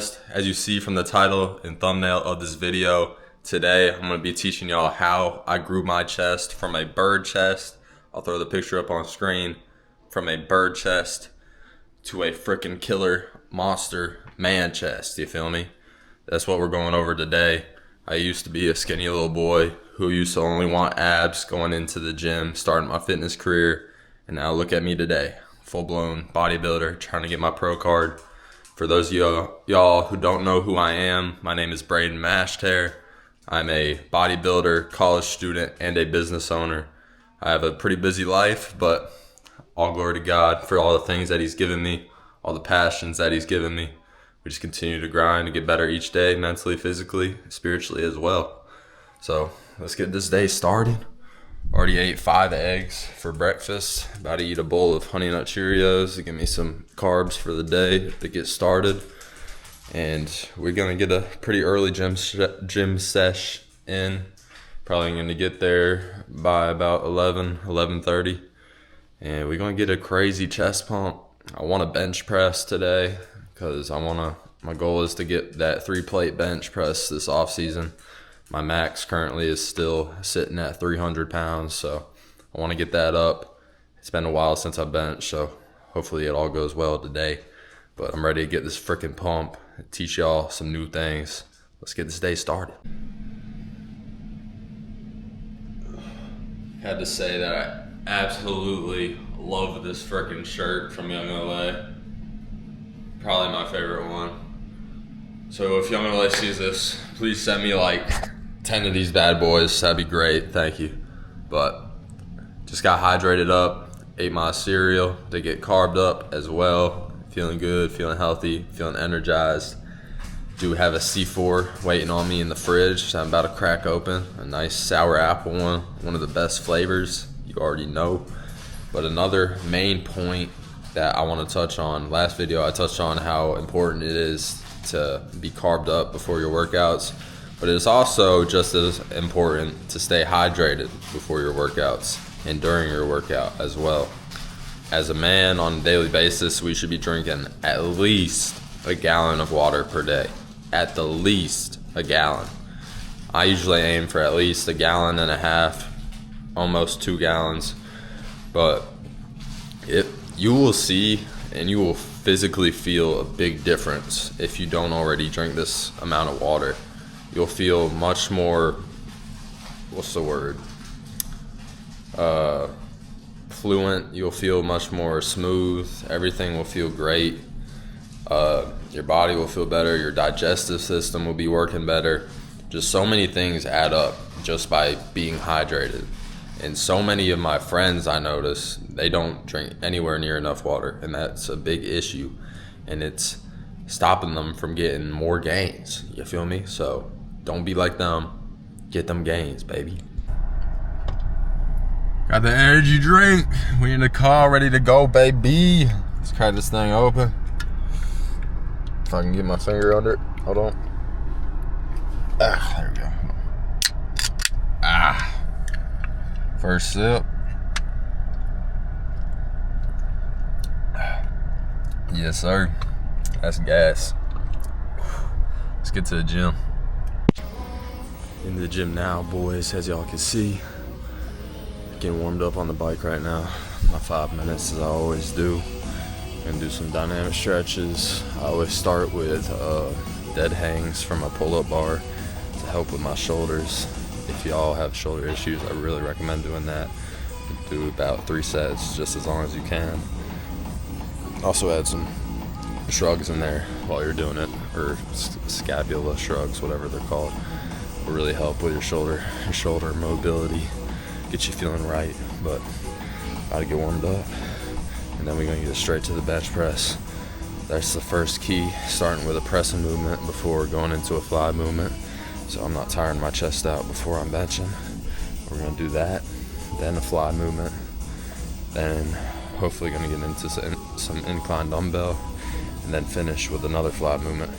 chest. As you see from the title and thumbnail of this video, today I'm going to be teaching y'all how I grew my chest from a bird chest. I'll throw the picture up on screen. From a bird chest to a freaking killer monster man chest, you feel me? That's what we're going over today. I used to be a skinny little boy who used to only want abs going into the gym, starting my fitness career, and now look at me today. Full-blown bodybuilder, trying to get my pro card. For those of y'all who don't know who I am, my name is Braden Mashtair. I'm a bodybuilder, college student, and a business owner. I have a pretty busy life, but all glory to God for all the things that He's given me, all the passions that He's given me. We just continue to grind and get better each day, mentally, physically, spiritually as well. So let's get this day started. Already ate 5 eggs for breakfast. About to eat a bowl of Honey Nut Cheerios to give me some carbs for the day to get started. And we're going to get a pretty early gym sesh in. Probably going to get there by about 11:30. And we're going to get a crazy chest pump. I want a bench press today because my goal is to get that 3-plate bench press this off season. My max currently is still sitting at 300 pounds, so I want to get that up. It's been a while since I benched, so hopefully it all goes well today. But I'm ready to get this freaking pump and teach y'all some new things. Let's get this day started. Had to say that I absolutely love this freaking shirt from Young LA. Probably my favorite one. So if Young LA sees this, please send me like 10 of these bad boys. That'd be great, thank you. But just got hydrated up, ate my cereal to get carved up as well. Feeling good, feeling healthy, feeling energized. Do have a C4 waiting on me in the fridge, so I'm about to crack open a nice sour apple one of the best flavors, you already know. But another main point that I want to touch on, last video I touched on how important it is to be carved up before your workouts, but it's also just as important to stay hydrated before your workouts and during your workout as well. As a man on a daily basis, we should be drinking at least a gallon of water per day. At the least a gallon. I usually aim for at least 1.5 gallons, almost 2 gallons. But you will see and you will physically feel a big difference if you don't already drink this amount of water. You'll feel much more, fluent. You'll feel much more smooth. Everything will feel great. Your body will feel better. Your digestive system will be working better. Just so many things add up just by being hydrated. And so many of my friends, I notice, they don't drink anywhere near enough water, and that's a big issue. And it's stopping them from getting more gains. You feel me? So don't be like them. Get them gains, baby. Got the energy drink. We in the car, ready to go, baby. Let's crack this thing open. If I can get my finger under it. Hold on. There we go. First sip. Yes, sir. That's gas. Let's get to the gym. In the gym now, boys, as y'all can see. Getting warmed up on the bike right now. My 5 minutes, as I always do. Gonna do some dynamic stretches. I always start with dead hangs from a pull-up bar to help with my shoulders. If y'all have shoulder issues, I really recommend doing that. Do about 3 sets, just as long as you can. Also add some shrugs in there while you're doing it, or scapula shrugs, whatever they're called. Will really help with your shoulder mobility, get you feeling right. But about to get warmed up, and then we're gonna get straight to the bench press. That's the first key, starting with a pressing movement before going into a fly movement, so I'm not tiring my chest out before I'm benching. We're gonna do that, then a fly movement, then hopefully gonna get into some incline dumbbell, and then finish with another fly movement,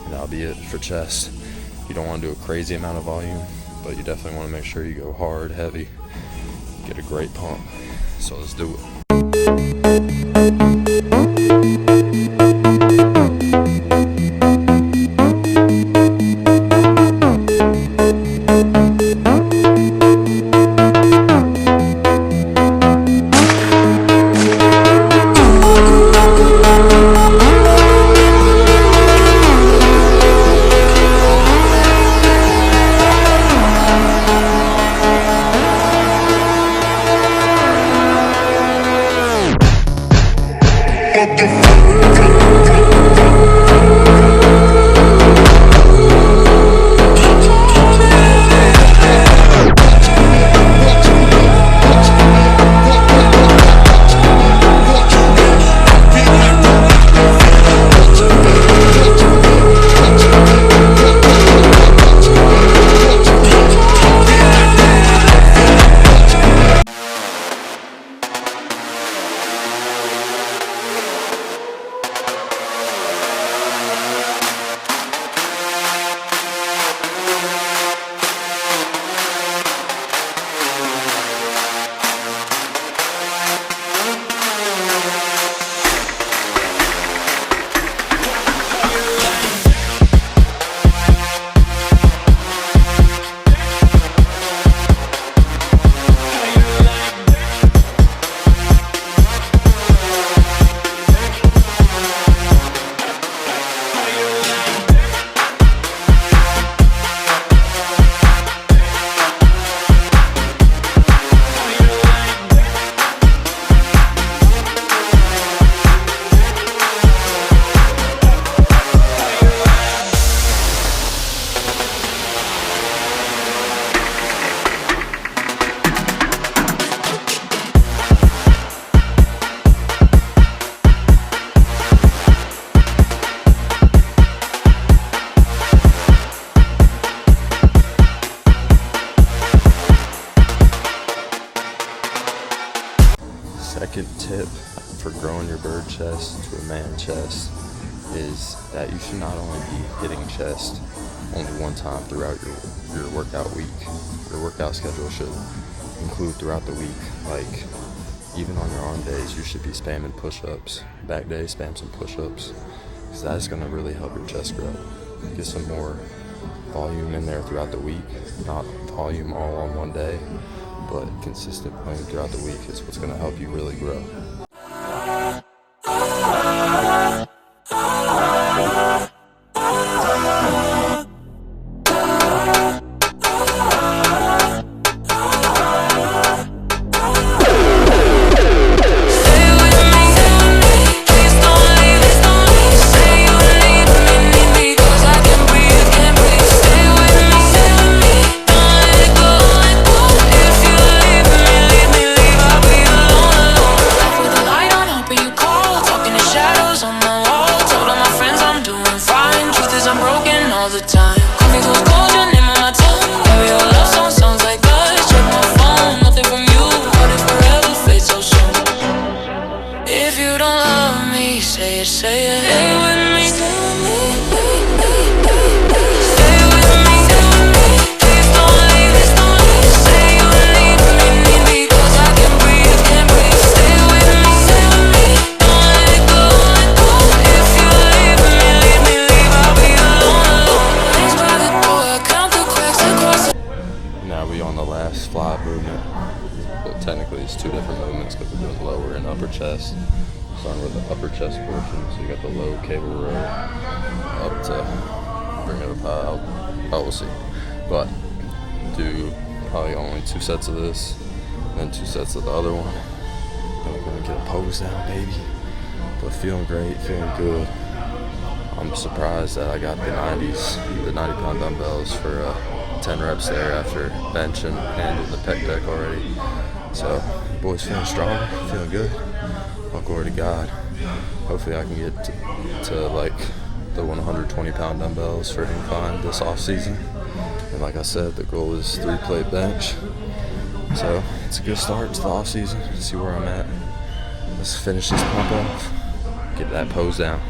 and that'll be it for chest. You don't want to do a crazy amount of volume, but you definitely want to make sure you go hard, heavy, get a great pump. So let's do it. chest to a man chest is that you should not only be hitting chest only one time throughout your workout week. Your workout schedule should include throughout the week. Like, even on your arm days, you should be spamming push-ups. Back day, spam some push-ups, because that is going to really help your chest grow. Get some more volume in there throughout the week. Not volume all on one day, but consistent volume throughout the week is what's going to help you really grow. Say it, stay with me, stay with me, stay with me, please don't leave, say you need me, cause I can't breathe, stay with me, don't let it go, if you leave me, I'll be alone, things by the door, I count the cracks across the... Now we on the last fly movement. Well, technically it's two different movements because we're doing lower and upper chest. Starting with the upper chest portion, so you got the low cable row up to bring it up high. We'll see. But do probably only 2 sets of this, then 2 sets of the other one. Then we're gonna get a pose down, baby. But feeling great, feeling good. I'm surprised that I got the 90-pound dumbbells for 10 reps there after bench and handling the pec deck already. So boys feeling stronger, feeling good. All glory to God. Hopefully I can get to like the 120-pound dumbbells for incline this off season. And like I said, the goal is 3-plate bench. So it's a good start to the off season. See where I'm at. Let's finish this pump off. Get that pose down.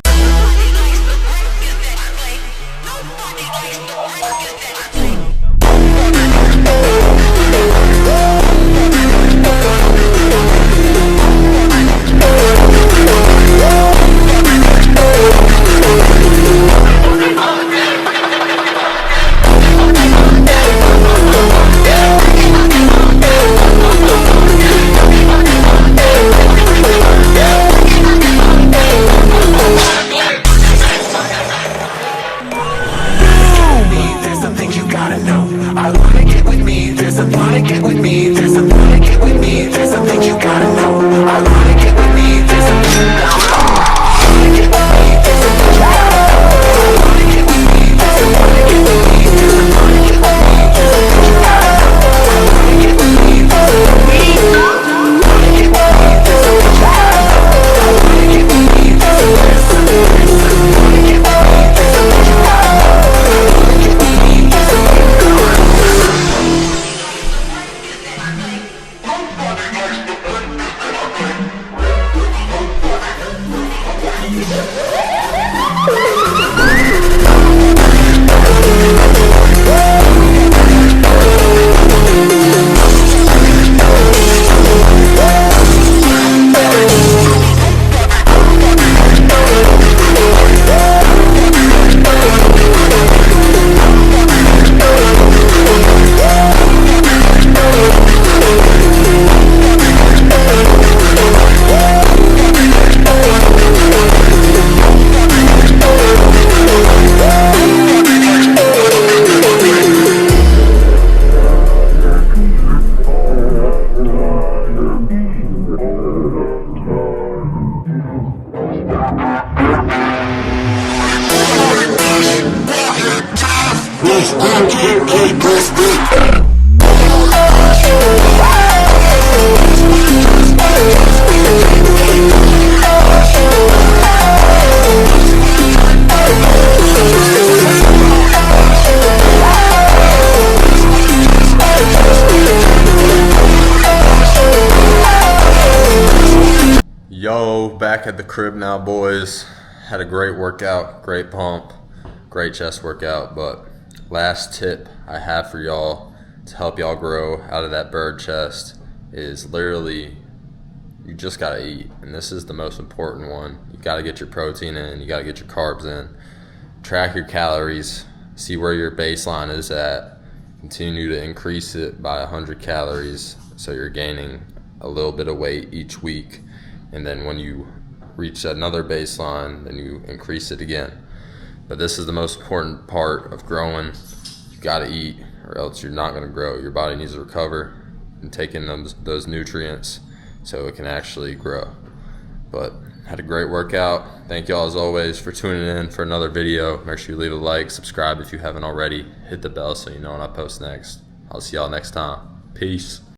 back at the crib now, boys. Had a great workout, great pump, great chest workout. But last tip I have for y'all to help y'all grow out of that bird chest is literally you just gotta eat. And this is the most important one. You gotta get your protein in, you gotta get your carbs in. Track your calories, see where your baseline is at. Continue to increase it by 100 calories so you're gaining a little bit of weight each week. And then when you reach another baseline, then you increase it again. But this is the most important part of growing. You gotta eat or else you're not gonna grow. Your body needs to recover and take in those nutrients so it can actually grow. But had a great workout. Thank y'all as always for tuning in for another video. Make sure you leave a like, subscribe if you haven't already. Hit the bell so you know when I post next. I'll see y'all next time. Peace.